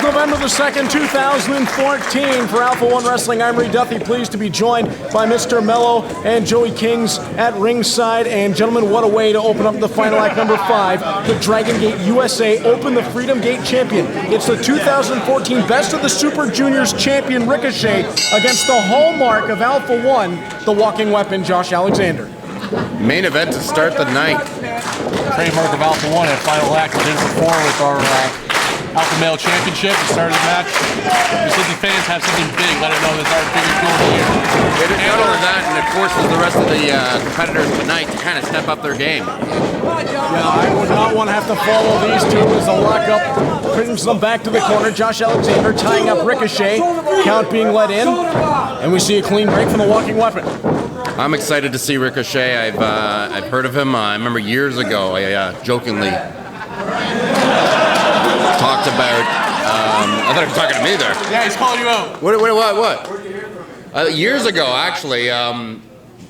November the 2nd, 2014. For Alpha One Wrestling, I'm Reed Duffy, pleased to be joined by Mr. Mello and Joey Kings at ringside. And gentlemen, what a way to open up the final act number 5. The Dragon Gate USA Open the Freedom Gate champion. It's the 2014 Best of the Super Juniors champion Ricochet against the hallmark of Alpha One, the walking weapon Josh Alexander. Main event to start the night. Trademark of Alpha One at final act. We did it before with our Alpha Male Championship. We started the match. Just let the fans have something big. Let it know that our biggest goal of the year. Not only that, and it forces the rest of the competitors tonight to kind of step up their game. Yeah, I would not want to have to follow these two as the lockup brings them back to the corner. Josh Alexander tying up Ricochet. Count being let in. And we see a clean break from the walking weapon. I'm excited to see Ricochet. I've heard of him. I remember years ago, I jokingly talked about. I thought he was talking to me there. Yeah, he's calling you out. What? Years ago, actually,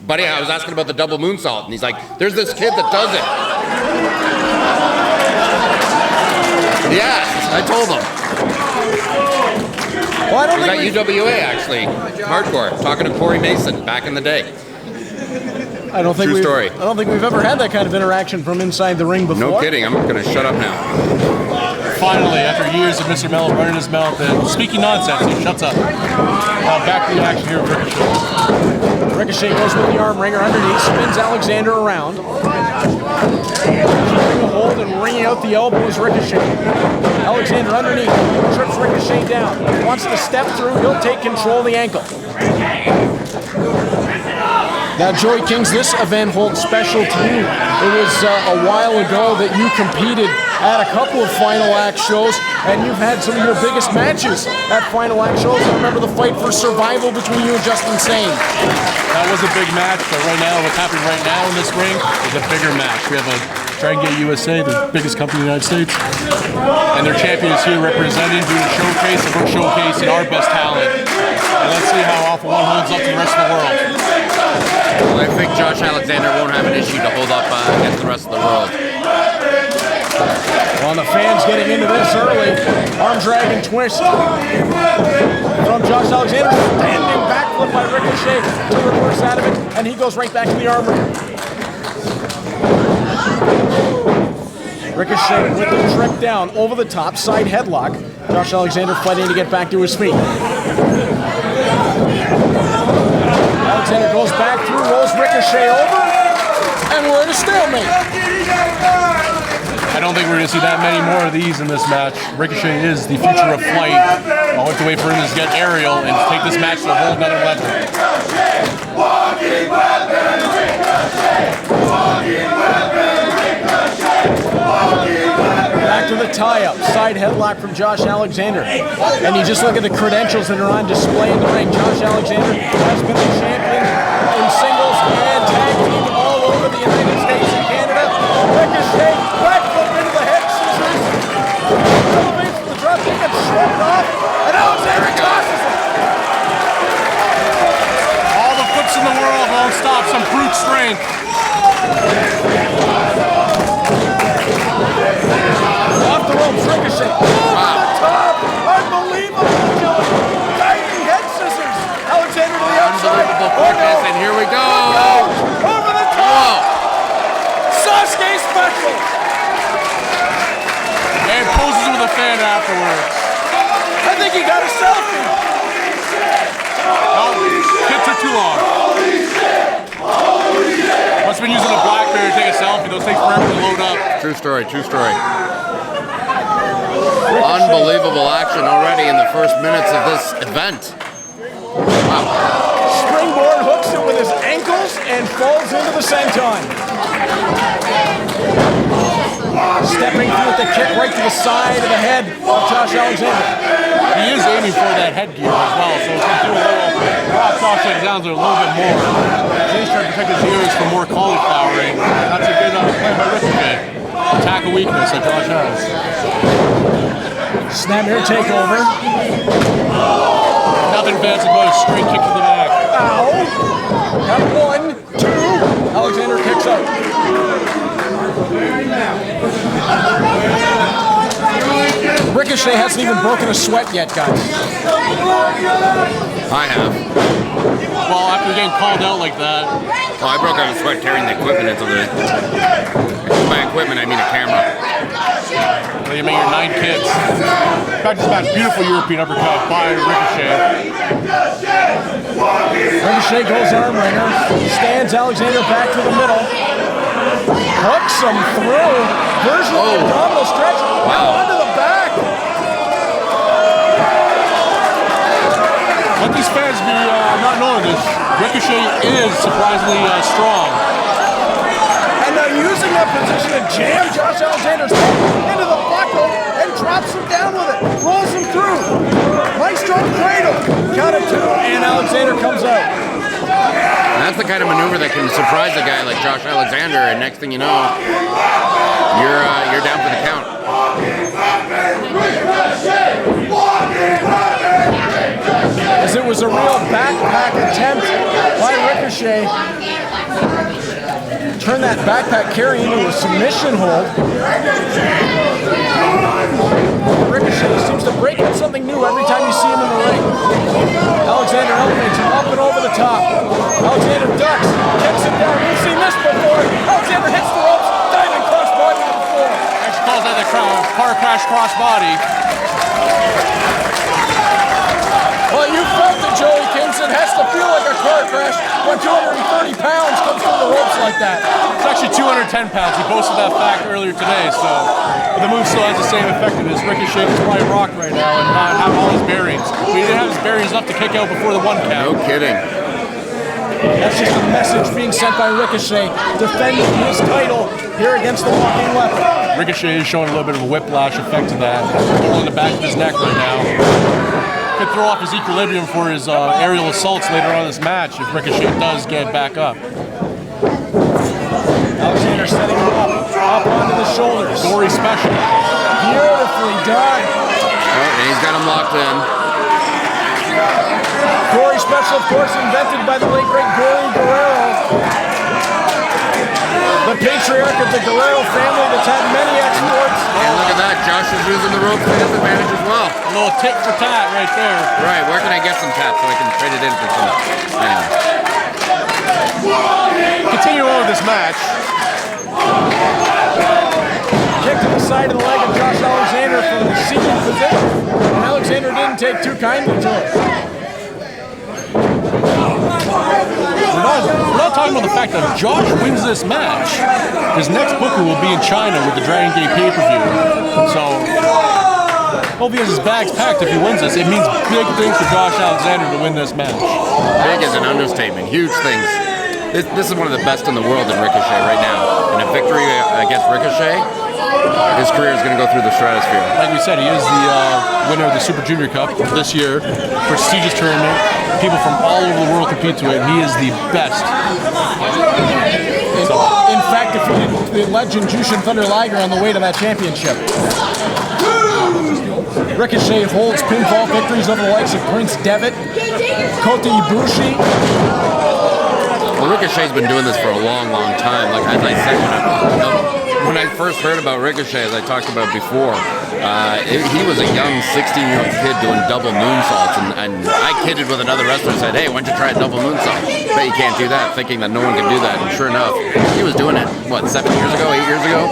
buddy, I was asking about the double moonsault, and he's like, "There's this kid that does it." Yeah, I told him. Well, I don't He was think at UWA actually, hardcore, talking to Corey Mason back in the day. I don't think we've ever had that kind of interaction from inside the ring before. No kidding. I'm going to shut up now. Finally, after years of Mr. Mello running his mouth and speaking nonsense, he shuts up. Back to the action here with Ricochet. Ricochet goes with the arm wringer underneath, spins Alexander around. Keeping a hold and ringing out the elbow is Ricochet. Alexander underneath, trips Ricochet down. Wants to step through, he'll take control of the ankle. Now, Joey Kings, this event holds special to you. It was a while ago that you competed at a couple of Final Act shows, and you've had some of your biggest matches at Final Act shows. I remember the fight for survival between you and Justin Sane. That was a big match, but right now, what's happening right now in this ring is a bigger match. We have a Dragon Gate USA, the biggest company in the United States, and their champion is here representing, doing a showcase, and we're showcasing our best talent. And let's see how Alpha One holds up to the rest of the world. Well, I think Josh Alexander won't have an issue to hold up against the rest of the world. Well, the fans getting into this early. Arm drag and twist from Josh Alexander. Standing backflip by Ricochet to reverse out of it, and he goes right back to the arm wringer. Ricochet with the trip down over the top, side headlock. Josh Alexander fighting to get back to his feet. Alexander goes back through, rolls Ricochet over, and we're at a stalemate. I don't think we're going to see that many more of these in this match. Ricochet is the future of flight. I'll have to wait for him to get aerial and take this match to a whole nother level. Back to the tie-up, side headlock from Josh Alexander. And you just look at the credentials that are on display in the ring. Josh Alexander has been the champion in singles and tag team all over the United States and Canada. Ricochet, backflip into the head scissors. Elevates the drop, he gets shrugged off, and Alexander tosses him. All the flips in the world won't stop some brute strength. Off the ropes, Ricochet. Over the top. Unbelievable. Diving head scissors. Alexander to the outside. Unbelievable quickness, and here we go. Over the top. Sasuke special. And poses with a fan afterwards. I think he got a selfie. Oh, hits are too long. Must have been using a BlackBerry to take a selfie. Those take forever to load up. True story, true story. Unbelievable action already in the first minutes of this event. Wow. Springboard hooks it with his ankles and falls into the senton. Stepping through with the kick right to the side of the head of Josh Alexander. He is aiming for that headgear as well, so it's going to do a little drop Josh Alexander a little bit more. He's trying to protect his ears from more cauliflowering. That's a good play by Ricochet. Attack a weakness that Josh has. Snapmare takeover. Nothing fancy but a straight kick to the back. Ow. Count 1, 2. Alexander kicks out. Ricochet hasn't even broken a sweat yet, guys. I have. Well, after getting called out like that. Well, I broke out a sweat carrying the equipment into the... By equipment, I mean a camera. Well, you mean your 9 kids. Practice match, beautiful European uppercut by Ricochet. Ricochet goes arm wringer. Stands Alexander back to the middle. Hooks him through. Version of the abdominal stretch. Now onto the back. Let these fans be not knowing this. Ricochet is surprisingly strong. And now using that position to jam Josh Alexander's head into the buckle and drops him down with it. Rolls him through. Nice strong cradle. Count of 2 and Alexander comes out. That's the kind of maneuver that can surprise a guy like Josh Alexander, and next thing you know, you're down for the count. As it was a real backpack attempt by Ricochet. Turn that backpack carry into a submission hold. Ricochet seems to break out something new every time you see him in the ring. Alexander elevates him up and over the top. Alexander ducks, kicks him down. We've seen this before. Alexander hits the ropes, diving crossbody to the floor. She calls that the car crash crossbody. Well, you felt it, Joey Kingston. Has to feel like a car crash when 230 pounds comes through the ropes like that. It's actually 210 pounds. He boasted that fact earlier today, so but the move still has the same effectiveness. Ricochet is probably rocked right now and not have all his bearings. But he didn't have his bearings enough to kick out before the 1 count. No kidding. That's just a message being sent by Ricochet, defending his title here against the walking weapon. Ricochet is showing a little bit of a whiplash effect to that. Pulling the back of his neck right now. Could throw off his equilibrium for his aerial assaults later on in this match if Ricochet does get back up. Alexander setting him up onto the shoulders. Gory special. Beautifully done. Oh, and he's got him locked in. Gory special, of course, invented by the late great Gory Guerrero. The patriarch of the Guerrero family that's had many exploits. And look at that, Josh is using the rope to his advantage as well. A little tit for tat right there. Right, where can I get some tats so I can trade it in for some? Continue on with this match. Kick to the side of the leg of Josh Alexander from the seated position. And Alexander didn't take too kindly to it. We're not talking about the fact that if Josh wins this match, his next booker will be in China with the Dragon Gate pay-per-view. So, hope he has his bags packed if he wins this. It means big things for Josh Alexander to win this match. Big is an understatement. Huge things. This is one of the best in the world in Ricochet right now. And a victory against Ricochet, his career is going to go through the stratosphere. Like we said, he is the winner of the Super Junior Cup this year. Prestigious tournament. People from all over the world compete to it, and he is the best. In fact, defeated the legend Jushin Thunder Liger on the way to that championship. Ricochet holds pinfall victories over the likes of Prince Devitt, Kota Ibushi. Well, Ricochet's been doing this for a long, long time. Like as I said, when I first heard about Ricochet, as I talked about before, he was a young 16-year-old kid doing double moonsaults, and I kidded with another wrestler and said, "Hey, why don't you try a double moonsault?" Bet you can't do that, thinking that no one can do that. And sure enough, he was doing it. What, 7 years ago, 8 years ago?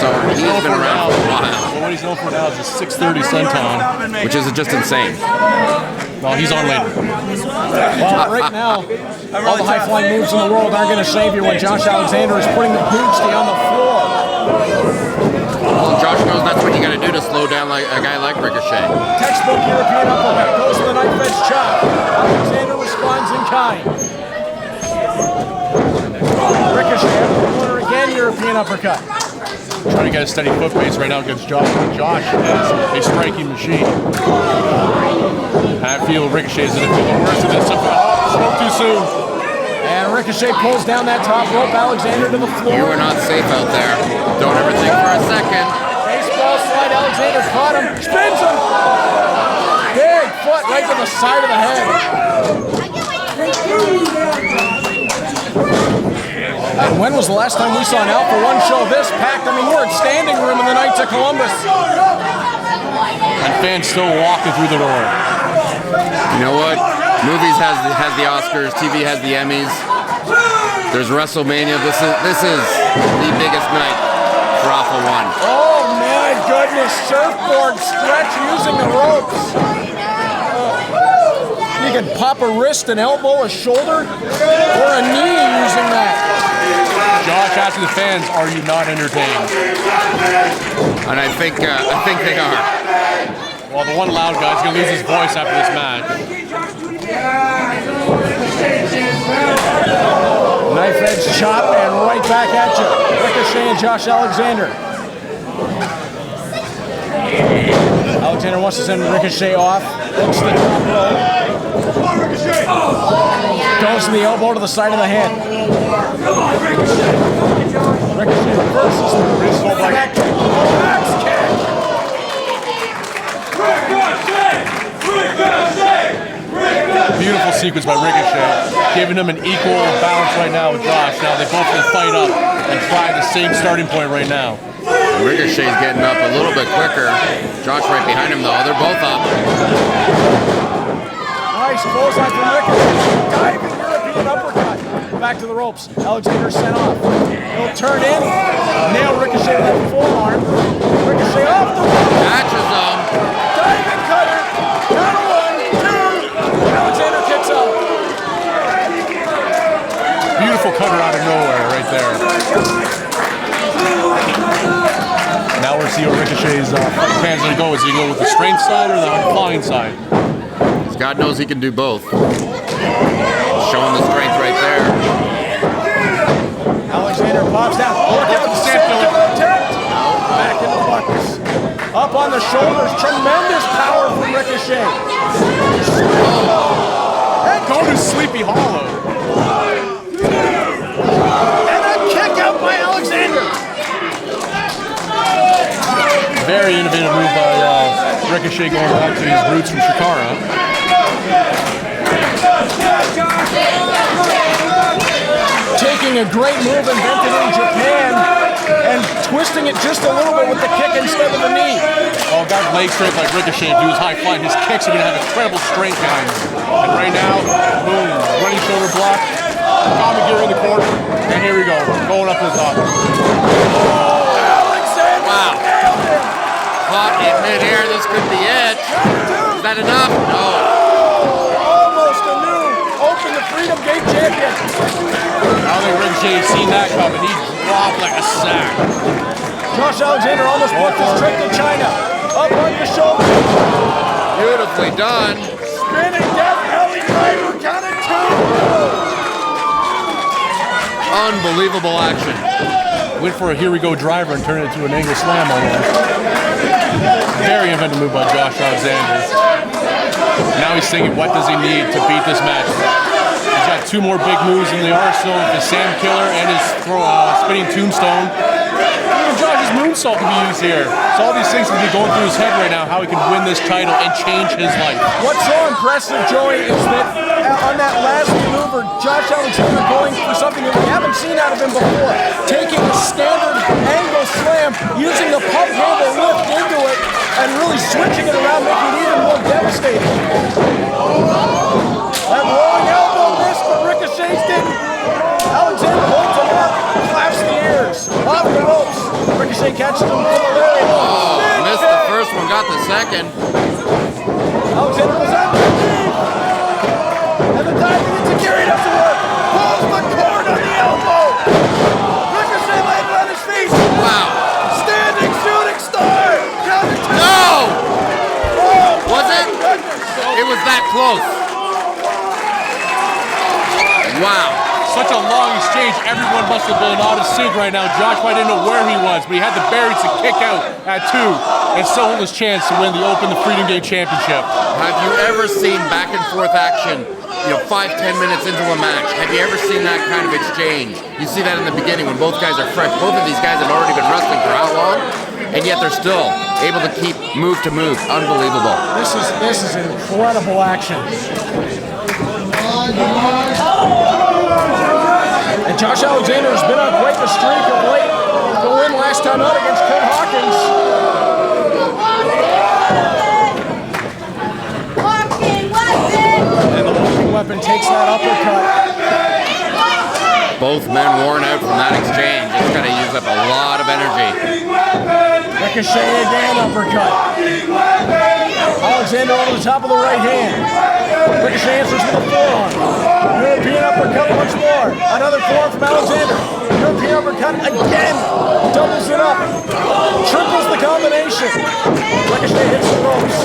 So he's been around for a while. Well, what he's known for now is a 630 senton, which is just insane. Well, he's on later. Well, right now, all the high-flying moves in the world aren't going to save you when Josh Alexander is putting the bootski on the floor. Well, Josh knows that's what you got to do to slow down like a guy like Ricochet. Textbook European uppercut goes to the knife edge chop. Alexander responds in kind. Ricochet up the corner again, European uppercut. Trying to get a steady foot pace right now against Josh. Josh is a striking machine. I feel Ricochet is in a bit worse than this. Spoke too soon. And Ricochet pulls down that top rope, Alexander to the floor. You are not safe out there. Don't ever think for a second. Baseball slide, Alexander caught him, spins him. Big foot right to the side of the head. And when was the last time we saw an Alpha One show this packed? I mean, we're at standing room in the Knights of Columbus. and fans still walking through the door. You know what? Movies has the Oscars, TV has the Emmys. There's WrestleMania. This is the biggest night for Alpha One. Oh my goodness, surfboard stretch using the ropes. You can pop a wrist, an elbow, a shoulder, or a knee using that. Josh asking the fans, are you not entertained? And I think they are. Well, the one loud guy's going to lose his voice after this match. Knife edge chop and right back at you. Ricochet and Josh Alexander. Alexander wants to send Ricochet off. Looks to the top rope. Goes to the elbow to the side of the head. Ricochet reverses the wrist back kick. Axe kick. Beautiful sequence by Ricochet, giving him an equal balance right now with Josh. Now they both will fight up and try the same starting point right now. Ricochet's getting up a little bit quicker. Josh right behind him though. They're both up. Nice clothesline from Ricochet. Diving European uppercut. Back to the ropes. Alexander sent off. He'll turn in. Nail Ricochet with that forearm. Ricochet off the rope. Catches him. Diving cutter. Down 1, 2. Alexander kicks out. Beautiful cutter out of nowhere right there. Now we're seeing Ricochet's fans going to go. Is he going to go with the strength side or the flying side? God knows he can do both. Showing the strength right there. Alexander pops down. Look out the center attempt. Back in the buckets. Up on the shoulders. Tremendous power from Ricochet. And go to Sleepy Hollow. And a kick out by Alexander. Very innovative move by Ricochet going back to his roots from Shikara. Taking a great move invented in Japan and twisting it just a little bit with the kick instead of the knee. Oh, got leg strength like Ricochet do his high flying. His kicks are going to have incredible strength behind him. And right now, boom, running shoulder block. Common gear in the corner. And here we go, going up to the top. Alexander nailed him. Caught in midair. This could be it. Is that enough? No. Almost a new Open the Freedom Gate champion. I don't think Ricochet had seen that coming. He dropped like a sack. Josh Alexander almost booked his trip to China. Up on your shoulder. Beautifully done. Spinning death alley driver. Count it 2. Unbelievable action. Went for a here we go driver and turned it into an angle slam almost. Very inventive move by Josh Alexander. Now he's thinking, what does he need to beat this match? He's got 2 more big moves in the arsenal, the Sam Killer and his spinning tombstone. Even Josh's moonsault can be used here. So all these things can be going through his head right now, how he can win this title and change his life. What's so impressive, Joey, is that on that last maneuver, Josh Alexander going for something that we haven't seen out of him before. Taking a standard angle slam, using the pump handle lift into it, and really switching it around, making it even more devastating. That rolling elbow missed, but Ricochet's didn't. Alexander holds him up, flaps the ears, off the ropes. Ricochet catches him with a lariat. Missed the first one, got the second. Alexander goes up. And the diving enziguri doesn't work. Pulls the cord on the elbow. Ricochet landed on his feet. Wow. Standing shooting star. Count it 2. No! Oh, Was it? It was that close. Wow. Such a long exchange, everyone must have been out of sync right now. Josh White didn't know where he was, but he had the berries to kick out at 2 and still hold his chance to win the Open the Freedom Gate Championship. Have you ever seen back and forth action, 5-10 minutes into a match? Have you ever seen that kind of exchange? You see that in the beginning when both guys are fresh. Both of these guys have already been wrestling for how long? And yet they're still able to keep move to move. Unbelievable. This is incredible action. And Josh Alexander has been on quite the streak of late. The win last time out against Kurt Hawkins. takes that uppercut. Both men worn out from that exchange. It's going to use up a lot of energy. Ricochet again, uppercut. Alexander over the top of the right hand. Ricochet answers with a forearm. European uppercut once more. Another forearm from Alexander. European uppercut again. Doubles it up. Triples the combination. Ricochet hits the ropes.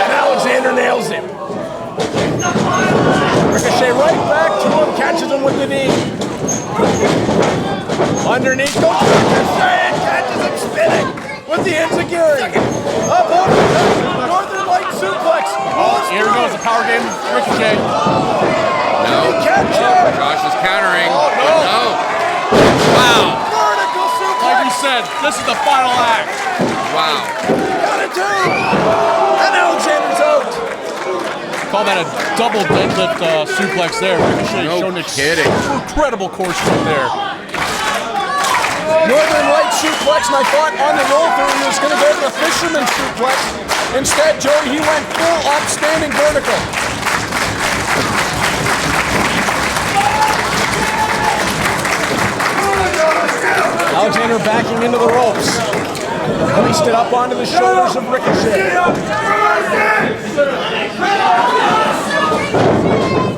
And Alexander nails him. Ricochet right back to him. Catches him with the knee. Underneath goes Ricochet and catches him spinning with the enziguri. Up over the Northern Light suplex. Here goes the power game, Ricochet. No. Capture. Josh is countering. Oh, no. No. Wow. Vertical suplex. Like you said, this is the final act. Wow. Got it too. And Alexander's out. Call that a double deadlift suplex there. Ricochet No showing kidding. incredible course right there. Northern Light suplex, and I thought on the roll through he was going to go to the fisherman suplex. Instead, Joey, he went full upstanding vertical. Alexander backing into the ropes. Hoisted up onto the shoulders of Ricochet.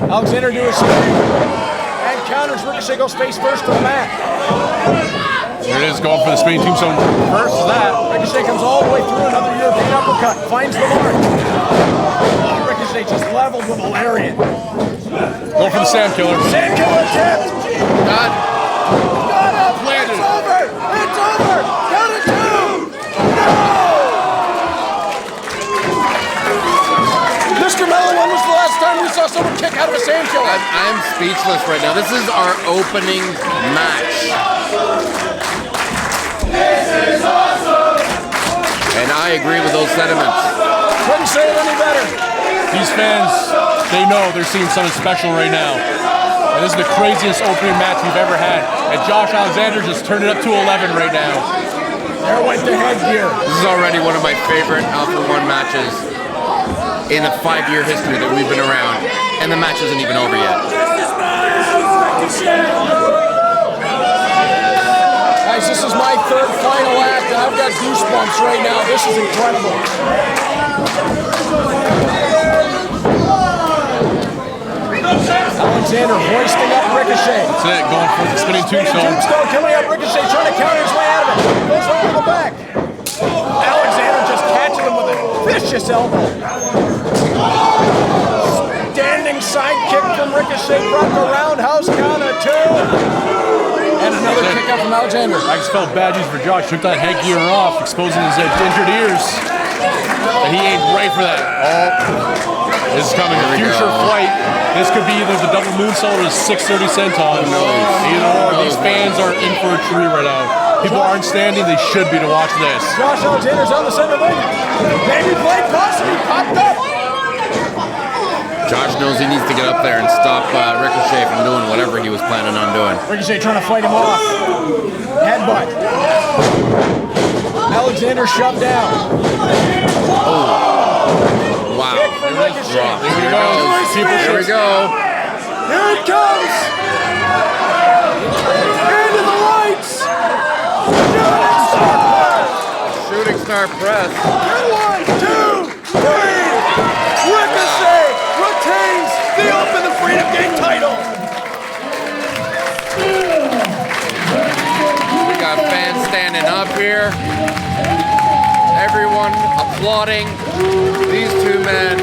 Alexander do a spin and counters. Ricochet goes face first to the mat. Here it is, going for the spinning tombstone. Versus that. Ricochet comes all the way through another European uppercut. Finds the mark. Oh, Ricochet just leveled with a lariat. Go for the Sand Killer. Sand killer attempt. God. Got up. Landed. It's over. It's over. Got it too. No. Mr. Mello, when was the last time we saw someone kick out of a sand killer? I'm speechless right now. This is our opening match. And I agree with those sentiments. Couldn't say it any better. These fans, they know they're seeing something special right now. And this is the craziest opening match we've ever had. And Josh Alexander just turned it up to 11 right now. There went the headgear. This is already one of my favorite Alpha 1 matches in the 5-year history that we've been around. And the match isn't even over yet. Guys, this is my third final act, and I've got goosebumps right now. This is incredible. Alexander hoisting up Ricochet. That's it, going for the spinning tombstone. Tombstone coming up. Ricochet trying to counter his way out of it. Goes over the back. Alexander just catches him with a vicious elbow. Standing side kick from Ricochet. Brought the roundhouse count of 2. And another kick out from Alexander. I just felt bad news for Josh. Took that headgear off, exposing his injured ears. And he aimed right for that. Oh, this is coming. A future flight. This could be either the double moonsault or the 630 senton. Either or. These fans are in for a treat right now. People aren't standing. They should be to watch this. Josh Alexander's on the center ring. Baby blade possibly popped up. Josh knows he needs to get up there and stop Ricochet from doing whatever he was planning on doing. Ricochet trying to fight him off. Headbutt. Alexander shoved down. Wow. Kick from Ricochet. Here we go. Here we go. Here it comes. Into the lights. Shooting star press. 1, 2, 3. Ricochet retains the Open the Freedom Gate title. We got fans standing up here. Everyone applauding these two men.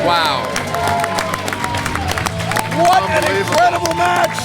Wow. What an incredible match.